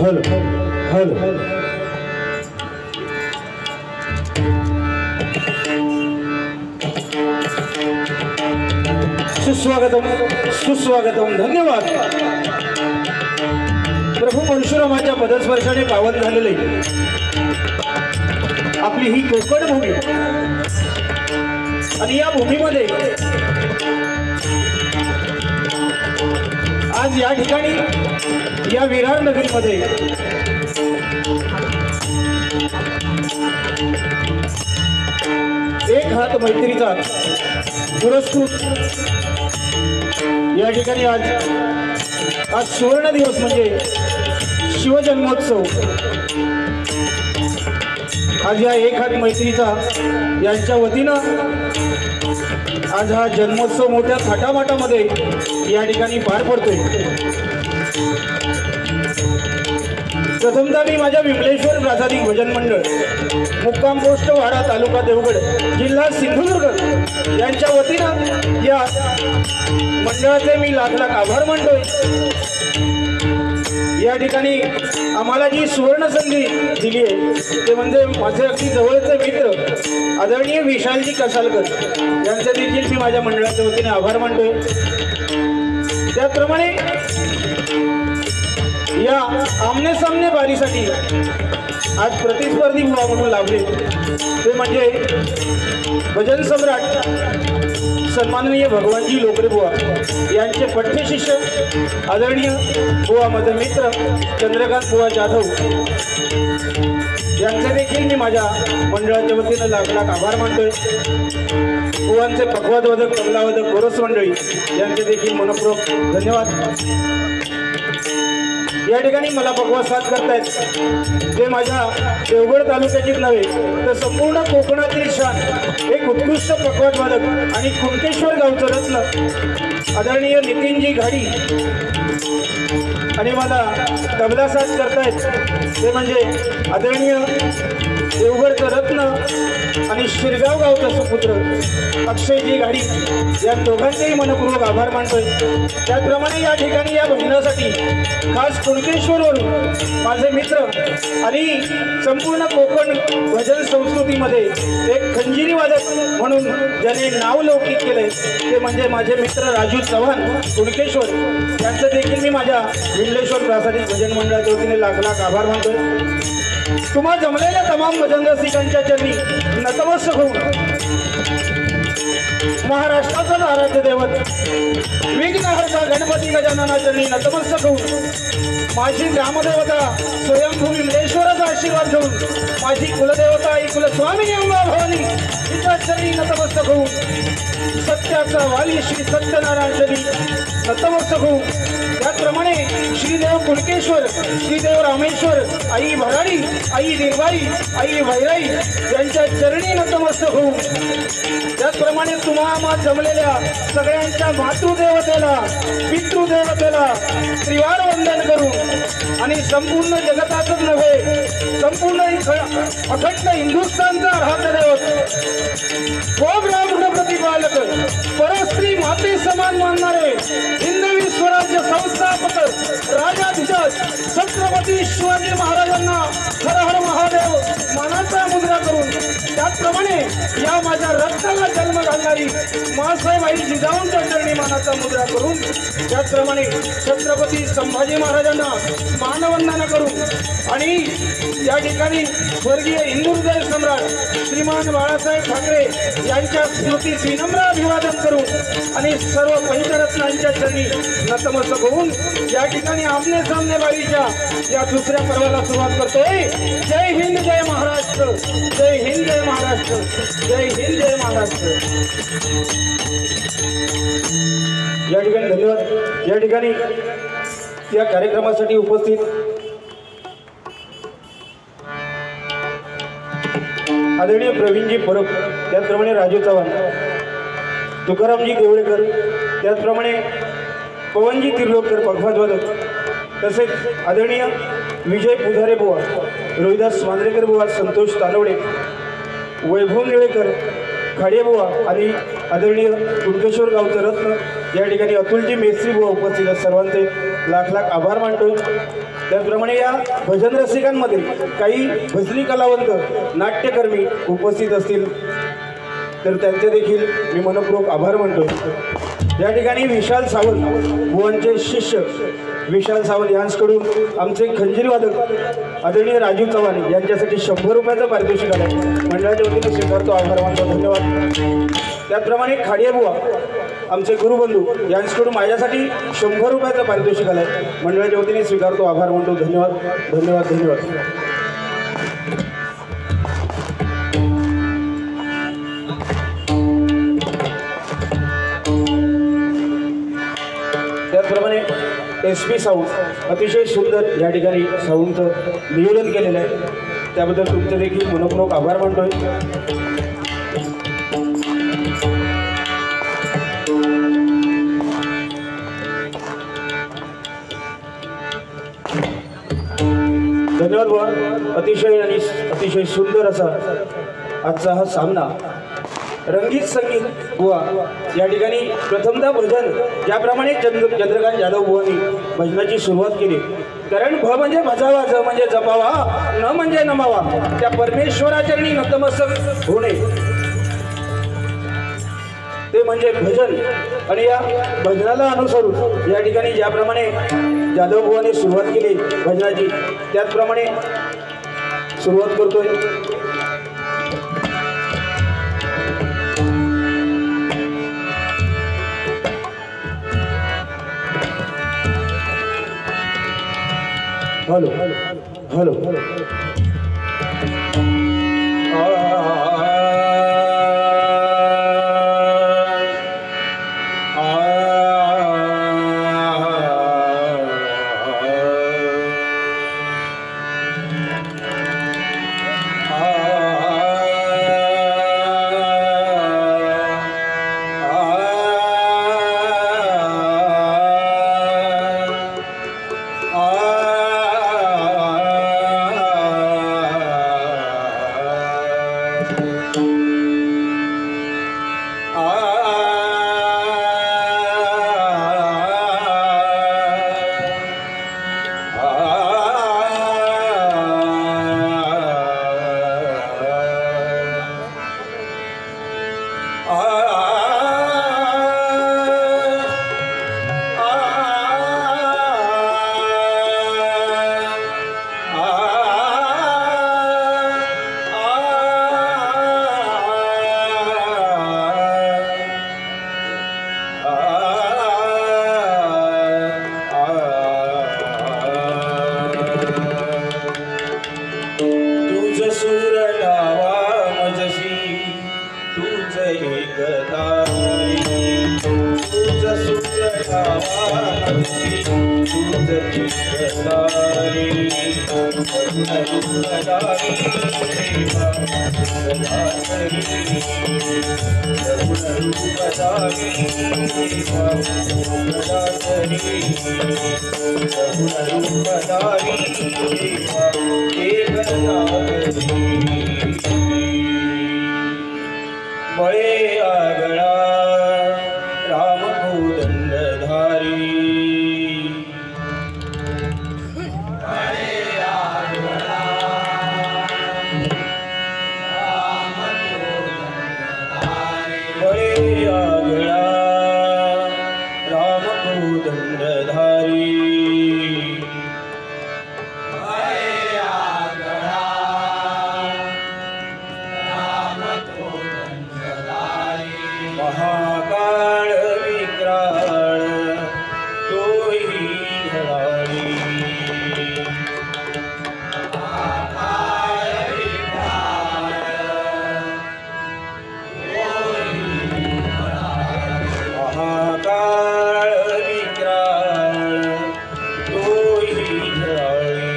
Hello hello सुस्वागतम सुस्वागतम धन्यवाद। प्रभू परशुरामाच्या पदस्पर्शाने पावन झालेले आपली ही कोकण भूमी आणि या भूमीमध्ये आज या ठिकाणी या विरार नगरीमध्ये एक हात मैत्रीचा पुरस्कृत या ठिकाणी आज सुवर्ण दिवस म्हणजे शिवजन्मोत्सव। आज या एक हात मैत्रीचा यांच्या वतीनं आज हा जन्मोत्सव मोठ्या थाटामाटामध्ये या ठिकाणी पार पडतोय। प्रथमतः मी माझ्या विमलेश्वर प्रासादिक भजन मंडळ मुक्काम पोस्ट वाडा तालुका देवगड जिल्हा सिंधुदुर्ग यांच्या वतीनं या मंडळाचे मी लाख लाख आभार मानतोय। या ठिकाणी आम्हाला जी सुवर्ण संधी दिली आहे ते म्हणजे माझे अगदी जवळचे मित्र आदरणीय विशालजी कसालकर यांचे देखील मी माझ्या मंडळाच्या वतीने आभार मानतोय। त्याचप्रमाणे या आमने सामने बारीसाठी आज प्रतिस्पर्धी बुवा म्हणून लाभले ते म्हणजे भजन सम्राट सन्माननीय भगवानजी लोकरे बुवा यांचे पठ्य शिष्य आदरणीय बुवा माझे मित्र चंद्रकांत बुवा जाधव यांचे देखील मी माझ्या मंडळाच्या वतीनं लाख लाख आभार मानतोय। बुवांचे पखवादवादक तबलावादक कोरस मंडळी यांचे देखील मनपूर्वक धन्यवाद। या ठिकाणी मला पखवाद साथ करतायत ते माझ्या देवगड तालुक्याचीच नव्हे तर संपूर्ण कोकणातील शान एक उत्कृष्ट पखवादवादक आणि कुणकेश्वर गावचं रत्न आदरणीय नितीनजी घाडी आणि मला तबला साथ करतायत ते म्हणजे आदरणीय देवगडचं रत्न आणि शिरगाव गावचा सुपुत्र अक्षयजी घाडी या दोघांचेही मनपूर्वक आभार मानतोय। त्याचप्रमाणे या ठिकाणी या भजनासाठी खास कुणकेश्वरवरून माझे मित्र आणि संपूर्ण कोकण भजन संस्कृतीमध्ये एक खंजिरी वादक म्हणून ज्याने नाव लौकिक केले ते म्हणजे माझे मित्र राजू चव्हाण कुणकेश्वर यांचं देखील मी माझ्या विंडलेश्वर प्रासादिक भजन मंडळाच्या वतीने लाख लाख आभार मानतोय। तुम्हा जमलेल्या तमाम भजन रसिकांच्या चरणी नतमस्तक होऊन महाराष्ट्राचा आराध्य दैवत विघ्नहर्ता गणपती गजानना चरणी नतमस्तक होऊन माझी ग्रामदेवता स्वयंभू विमलेश्वराचा आशीर्वाद घेऊन माझी कुलदेवता आई कुलस्वामिनी अंबा भवानी तिच्या चरणी नतमस्तक होऊन सत्याचा वाली श्री सत्यनारायण चरणी नतमस्तक होऊन त्याचप्रमाणे श्रीदेव कुणकेश्वर श्रीदेव रामेश्वर आई भराडी आई निर्वाई आई भैराई यांच्या चरणी नतमस्तक होऊन त्याचप्रमाणे तुम्हा जमलेल्या सगळ्यांच्या मातृदेवतेला पितृदेवतेला त्रिवार वंदन करून आणि संपूर्ण जगतातच नव्हे संपूर्ण अखंड हिंदुस्थानचा राहत दैवत गोब्राह्मण प्रतिपालक परस्त्री माते समान मानणारे हिंदवी स्वराज्य संस्थापक राजाधिराज छत्रपती शिवाजी महाराजांना हर हर महादेव मानाचा मुद्रा करून त्याचप्रमाणे या माझ्या रक्ताला जन्म घालणारी मासाहेब आई जिजाऊंच्या चरणी मानाचा मुद्रा करून त्याचप्रमाणे छत्रपती संभाजी महाराजांना मानवंदना करून आणि या ठिकाणी स्वर्गीय हिंदू हृदय सम्राट श्रीमान बाळासाहेब ठाकरे यांच्या स्मृतीस विनम्र अभिवादन करून आणि सर्व पंचरत्नांच्या चरणी नतमस्तक होऊन या ठिकाणी आमने सामने बारीच्या या दुसऱ्या पर्वाला सुरुवात करतोय। जय हिंद जय महाराष्ट्र, जय हिंद जय महाराष्ट्र, जय हिंद जय महाराष्ट्र। या ठिकाणी धन्यवाद। या ठिकाणी या कार्यक्रमासाठी उपस्थित आदरणीय प्रवीणजी परब त्याचप्रमाणे राजू चव्हाण तुकारामजी देवळेकर त्याचप्रमाणे पवनजी तिर्लोकर पखवादवादक तसेच आदरणीय विजय पुजारे बुवा रोहिदास मांजरेकर बुवा संतोष तानवडे वैभव निळेकर खाडे बुवा आणि आदरणीय कुणकेश्वर गावचं रत्न या ठिकाणी अतुलजी मेस्त्री बुवा उपस्थित आहेत सर्वांचे लाख लाख आभार मानतो। त्याचप्रमाणे या भजन रसिकांमध्ये काही भजनी कलावंत नाट्यकर्मी उपस्थित असतील तर त्यांचे देखील मी मनपूर्वक आभार मानतो। या ठिकाणी विशाल सावंत बुवांचे शिष्य विशाल सावंत यांच्याकडून आमचे खंजीरी वादक आदरणीय राजू चव्हाण यांच्यासाठी 100 रुपयाचं पारितोषिक आलं मंडळाच्या वतीने स्वीकारतो आभार मानतो धन्यवाद। त्याचप्रमाणे खाडिया बुवा आमचे गुरुबंधू यांच्याकडून माझ्यासाठी 100 रुपयाचं पारितोषिक आलं मंडळाच्या वतीने स्वीकारतो आभार मानतो धन्यवाद धन्यवाद धन्यवाद। त्याचप्रमाणे SP साऊंड अतिशय सुंदर या ठिकाणी साऊंडचं नियोजन केलेलं आहे त्याबद्दल तुमचे देखील मनपूर्वक आभार मानतोय। धन्यवाद बुवा। अतिशय सुंदर असा आजचा हा सामना रंगीत संगीत बुवा या ठिकाणी प्रथमतः भजन ज्याप्रमाणे चंद्रकांत जाधव बुवांनी भजनाची सुरुवात केली कारण भ म्हणजे भजावा ज म्हणजे जपावा न म्हणजे नमावा त्या परमेश्वराचरणी नतमस्तक होणे ते म्हणजे भजन। आणि या भजनाला अनुसरून या ठिकाणी ज्याप्रमाणे जाधव भाऊने सुरुवात केली भजनाची त्याचप्रमाणे सुरुवात करतोय। Hello hello hello बळे आगळा Ram भूदंडधारी Mahakal विक्राळ तोही धडाळी महाकाळ विक्राळ तोही धडाळी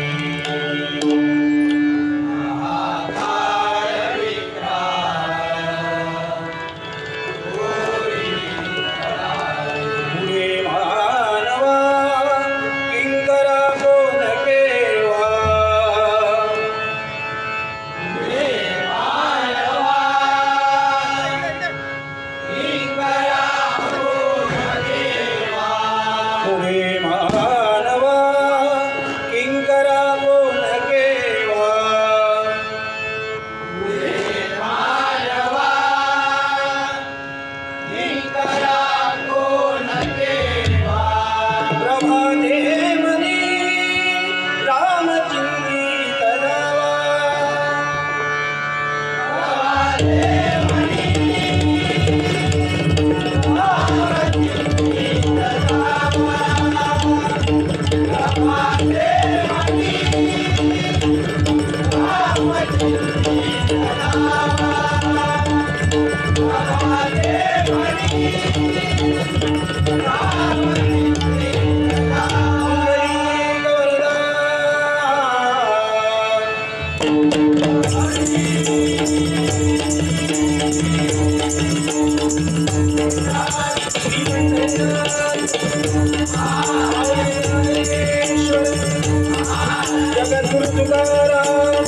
जगद्गुरु तुकाराम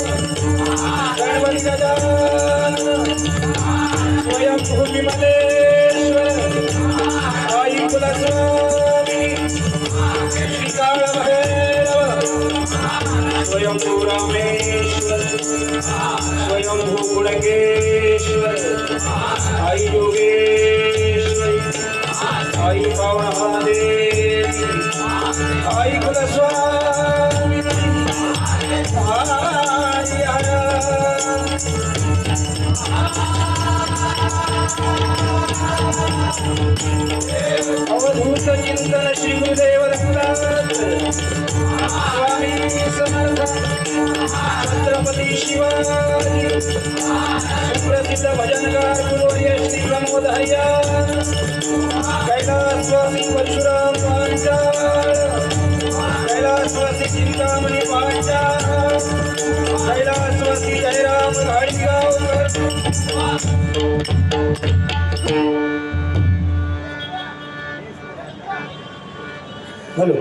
गणपती गजानन स्वयं भूमिमलेश्वर आई कुलस्वामी श्रीकाळ भैरव स्वयं रामेश्वर स्वयं गुणकेश्वर आई योगेश्वर आई पावना दे आई कुलस्वामी अवधूत चिंतन श्री गुरुदेव रघुनाथ स्वामी समर्थ छत्रपती शिवाजी सुप्रसिद्ध भजनकार गुरुवर्य श्री प्रमोद हरिया कैलासवासी परशुराम पांचाळ कैलासवासी चिंतामणी पांचाळ कैलासवासी Jayram Ghadigaonkar hello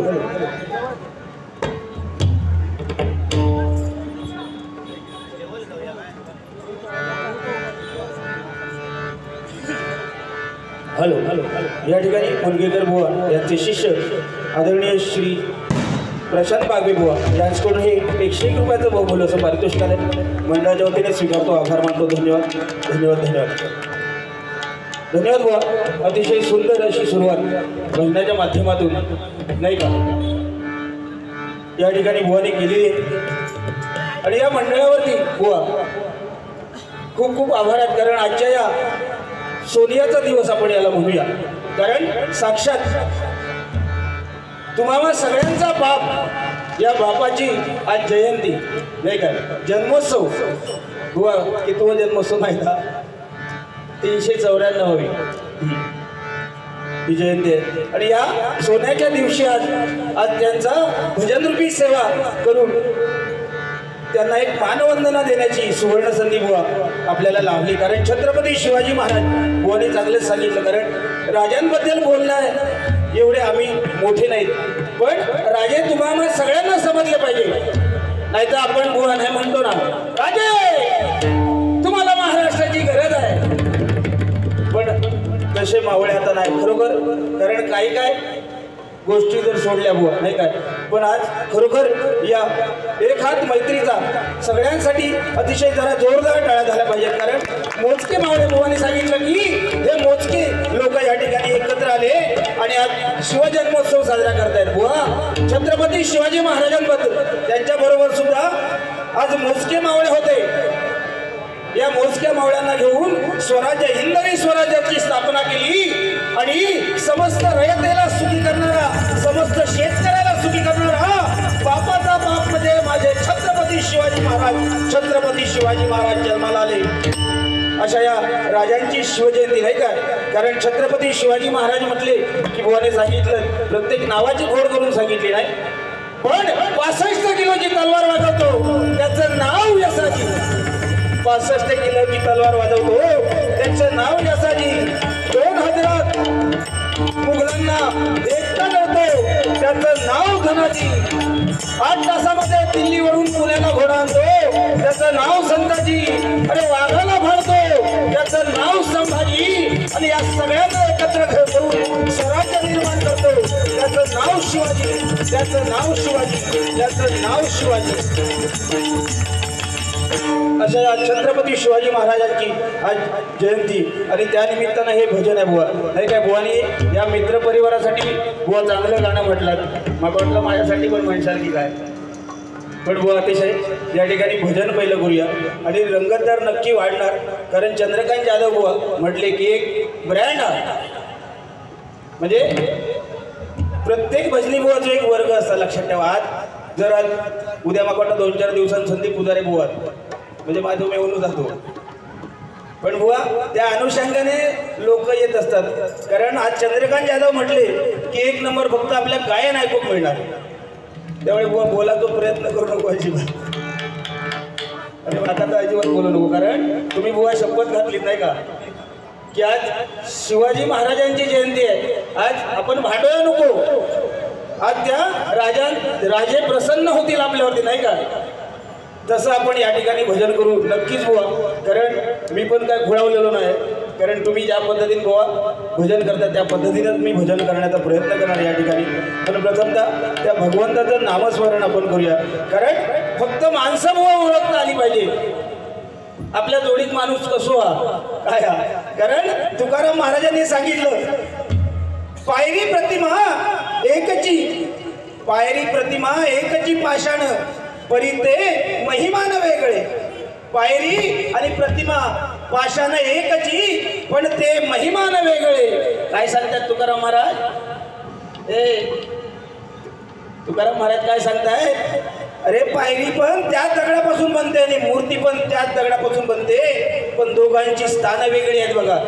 hello hello या ठिकाणी मुनगेकर बुवा यांचे शिष्य आदरणीय श्री प्रशांत बागवे बुवा यांच्याकडून हे 101 रुपयाचं बहुमूल्य असं पारितोषिक आले मंडळाच्या वतीने स्वीकारतो आभार मानतो धन्यवाद धन्यवाद धन्यवाद धन्यवाद बुवा अतिशय सुंदर अशी सुरुवात भजनाच्या माध्यमातून नाही का या ठिकाणी बुवाने केलेली आहे आणि या मंडळावरती बुवा खूप खूप आभार आहेत कारण आजच्या या सोनियाचा दिवस आपण याला म्हणूया कारण साक्षात तुम्हाला सगळ्यांचा बाप या बापाची आज जयंती नाही का जन्मोत्सव बुवा कितवा जन्मोत्सव माहिती का 394वी ही जयंती आहे आणि या सोन्याच्या दिवशी आज त्यांचा भजनरूपी सेवा करून त्यांना एक मानवंदना देण्याची सुवर्ण संधी बुवा आपल्याला लाभली कारण छत्रपती शिवाजी महाराज बुवाने चांगलंच सांगितलं कारण राजांबद्दल बोलणं एवढे आम्ही मोठे नाहीत पण राजे तुम्हाला सगळ्यांना समजले पाहिजे नाहीतर आपण बुवा नाही म्हणतो ना राजे तुम्हाला महाराष्ट्राची गरज आहे पण तसे मावळे आता नाही खरोखर कारण काय गोष्टी जर सोडल्या बुवा नाही काय पण आज खरोखर या एक हात मैत्रीचा सगळ्यांसाठी अतिशय जरा जोरदार टाळ्या झाल्या पाहिजेत कारण मोजके मावळे बुवाने सांगितलं की हे मोजके लोक या ठिकाणी एकत्र आले आणि आज शिवजन्मोत्सव साजरा करतायत बुवा छत्रपती शिवाजी महाराजांबद्दल त्यांच्याबरोबर सुद्धा आज मोजके मावळे होते या मोजक्या मावळ्यांना घेऊन स्वराज्य हिंदवी स्वराज्याची स्थापना केली आणि समस्त रयतेला सुखी करणारा समस्त शेतकऱ्याला सुखी करणारा बापाचा बाप म्हणजे माझे छत्रपती शिवाजी महाराज जन्माला आले अशा या राजांची शिवजयंती नाही का कारण छत्रपती शिवाजी महाराज म्हटले की बुवाने सांगितलं प्रत्येक नावाची खोड करून सांगितली नाही पण 65 किलोची तलवार वाजवतो त्याचं नाव यसाजी 65 किलोची तलवार वाजवतो त्याचं नाव यसाजी 2000 मुघलांना एकटा करतो त्याचं नाव धनाजी 8 तासामध्ये दिल्लीवरून पुण्याला घोडा आणतो त्याचं नाव संताजी अरे वाघाला फाडतो त्याचं नाव संभाजी आणि या सगळ्यांना एकत्र करून स्वराज्य निर्माण करतो त्याचं नाव शिवाजी त्याचं नाव शिवाजी त्याचं नाव शिवाजी अशा या छत्रपती शिवाजी महाराजांची आज जयंती आणि त्यानिमित्तानं हे भजन आहे बुवा नाही काय बुवानी या मित्र परिवारासाठी बुवा चांगलं गाणं म्हटलं मग म्हटलं माझ्यासाठी पण म्हणशाल की काय पण बुवा अतिशय या ठिकाणी भजन पहिलं करूया आणि रंगतदार नक्की वाढणार कारण चंद्रकांत जाधव बुवा म्हटले की एक ब्रँड म्हणजे प्रत्येक भजनी बुवाचा एक वर्ग असता लक्षात ठेवा आज जर आज उद्या मागवटा 2-4 दिवसांत संदीप पुजारे बुवा म्हणजे माझं येऊन जातो पण बुवा त्या अनुषंगाने लोक येत असतात कारण आज चंद्रकांत जाधव म्हटले की 1 नंबर फक्त आपल्या गायन ऐकून मिळणार त्यामुळे बुवा बोलायचा प्रयत्न करू नको अजिबात आणि आता तर अजिबात बोलू नको कारण तुम्ही बुवा शपथ घातलीत नाही का की आज शिवाजी महाराजांची जयंती आहे आज आपण भांडूया नको आज त्या राजे प्रसन्न होतील आपल्यावरती नाही का तसं आपण या ठिकाणी भजन करू नक्कीच बुवा कारण मी पण काय घोळावलेलो नाही कारण तुम्ही ज्या पद्धतीने बुवा भजन करता त्या पद्धतीनेच मी भजन करण्याचा प्रयत्न करणार या ठिकाणी पण प्रथमतः त्या भगवंताचं नामस्मरण आपण करूया कारण फक्त माणसं बुवा ओळखता आली पाहिजे आपल्या जोडीत माणूस कसो हा काय हा कारण तुकाराम महाराजांनी सांगितलं पायरी प्रतिमा एकची, पायरी प्रतिमा एकची पाषाण, परी ते महिमान वेगळे. पायरी आणि प्रतिमा पाषाण एकची, पण ते महिमान वेगळे. काय सांगतात तुकाराम महाराज? तुकाराम महाराज काय सांगताय? अरे पायरी पण त्याच दगडापासून बनते आणि मूर्ती पण त्याच दगडापासून बनते, पण दोघांची स्थानं वेगळी आहेत बघा.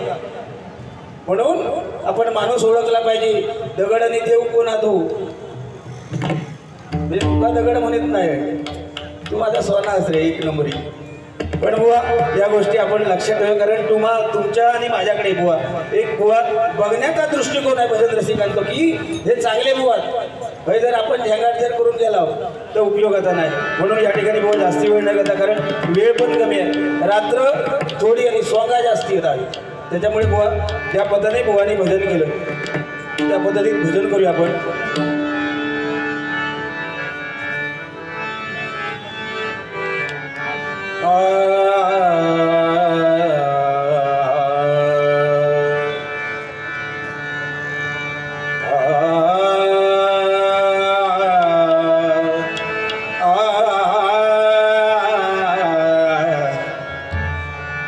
म्हणून आपण माणूस ओळखला पाहिजे. दगड आणि देव कोण आतो? म्हणजे तुला दगड म्हणत नाही, तू माझा सोना अस रे एक नंबरी. पण बुवा या गोष्टी आपण लक्षात ठेवा, कारण तुमच्या आणि माझ्याकडे बुवा एक बुवा बघण्याचा दृष्टिकोन आहे भजन रसिकांचा, की हे चांगले बुवा हे जर आपण झंगाट जर करून गेला तर उपयोगाचा नाही. म्हणून या ठिकाणी बुवा जास्ती वेळ न घेता, कारण वेळ पण कमी आहे, रात्र थोडी आणि सोंगा जास्ती येतात. त्याच्यामुळे बुवा त्या पद्धतीने बुवाने भजन केलं, त्या पद्धतीत भजन करूया आपण.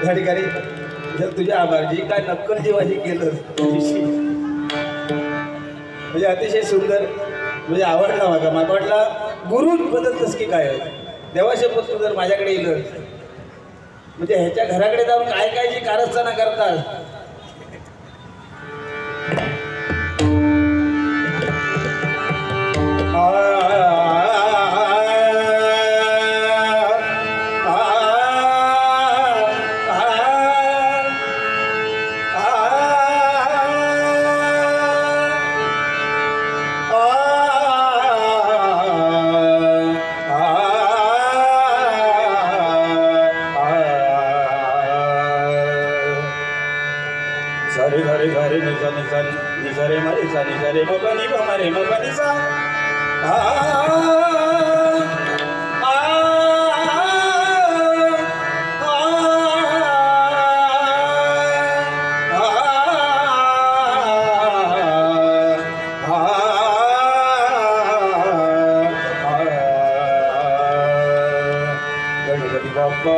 या ठिकाणी जर तुझ्या आभारजी काय नक्कल जीवाशी केलं म्हणजे अतिशय सुंदर, म्हणजे आवडला माझा. मला वाटला गुरु बदलतस की काय, देवाचे पुत्र जर माझ्याकडे येलं म्हणजे ह्याच्या घराकडे जाऊन काय काय जी कारस्थाना करतात. सारे घरे घरे निसा निसा निसा रे मरे सा निसा रे मग नि प मरे मग निसा गणपती बाप्पा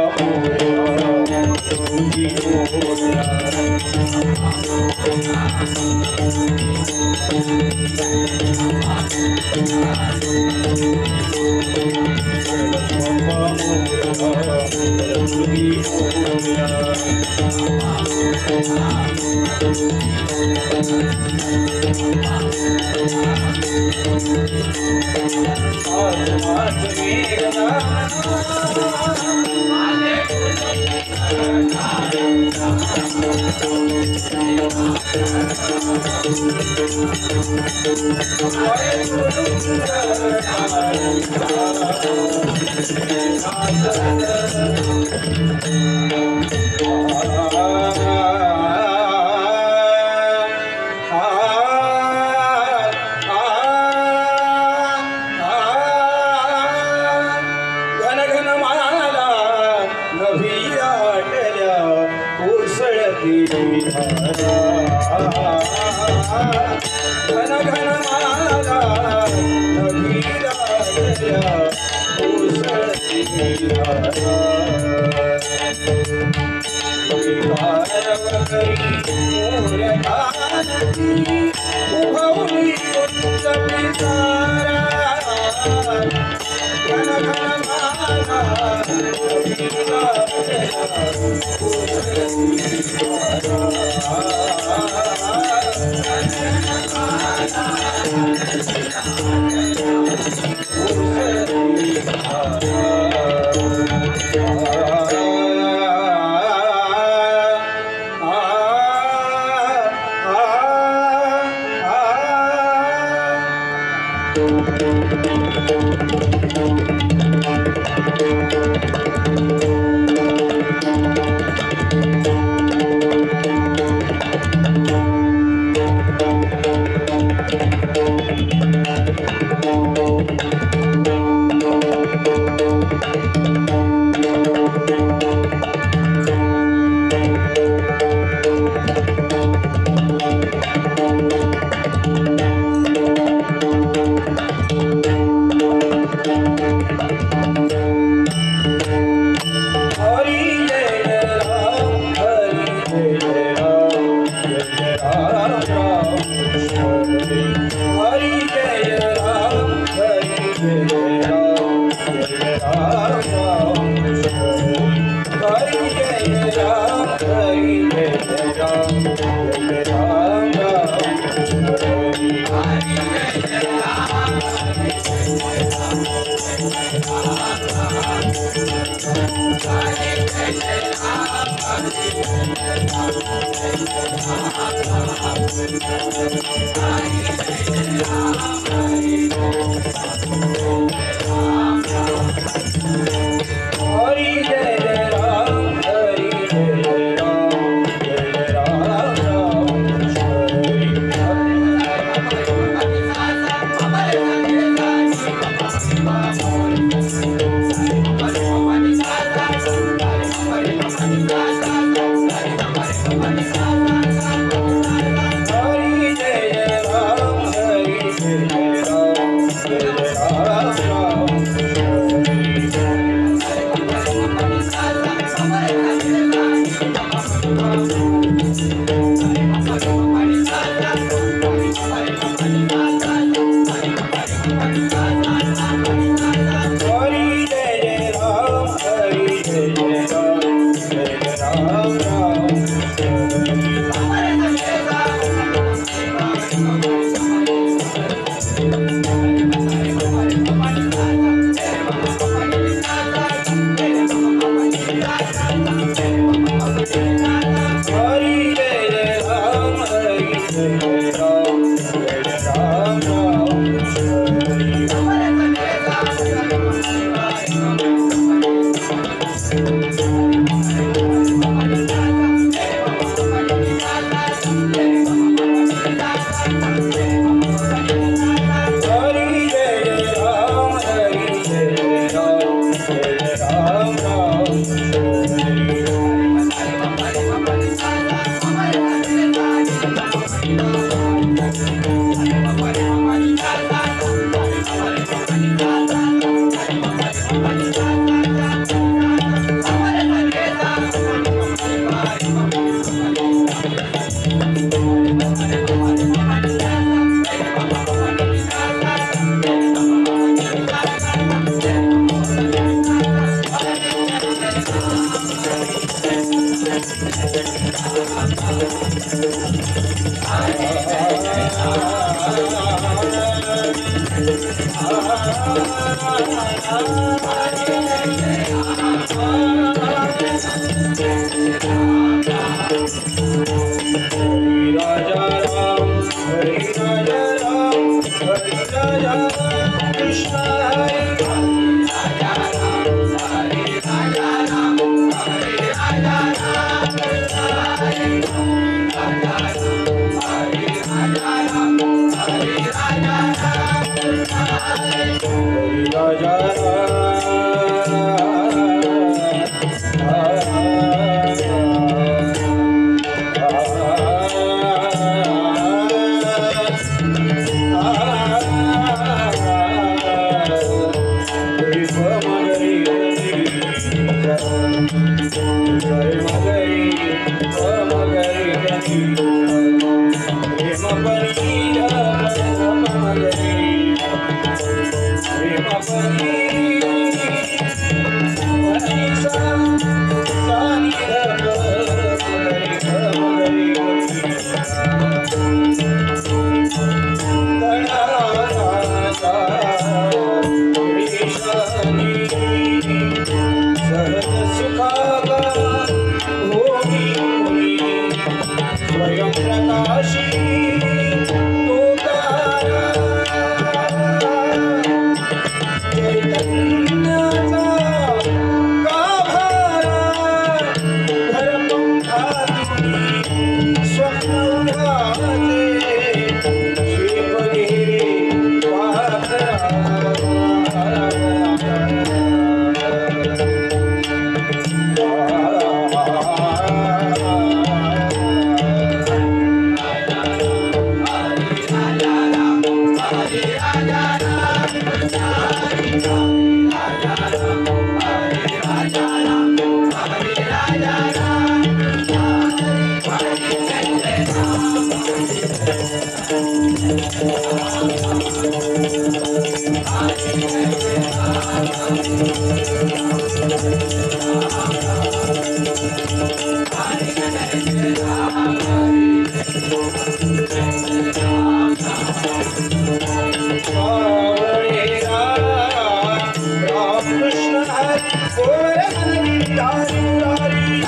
गोवर धन गिरिधारी मुरारी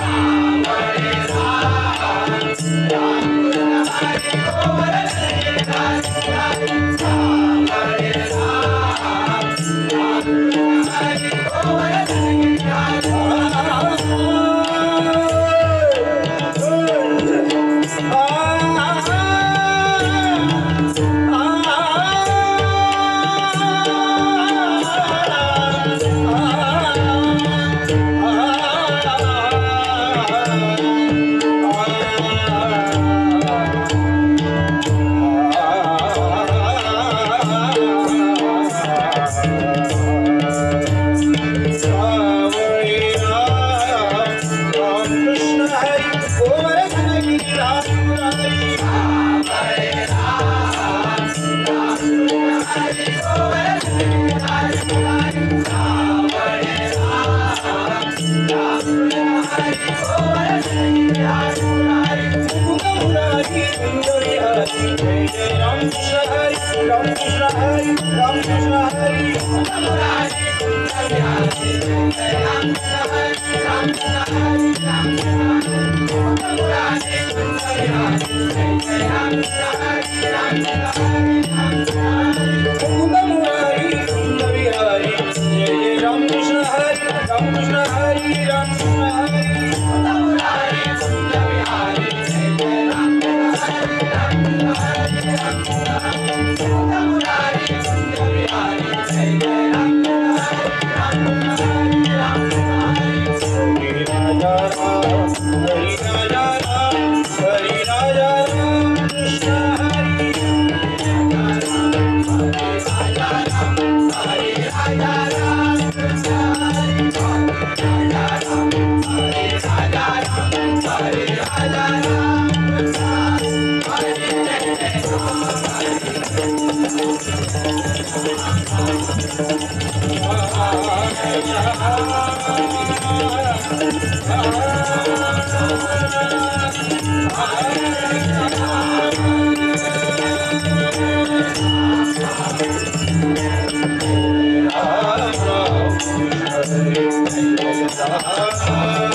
Hare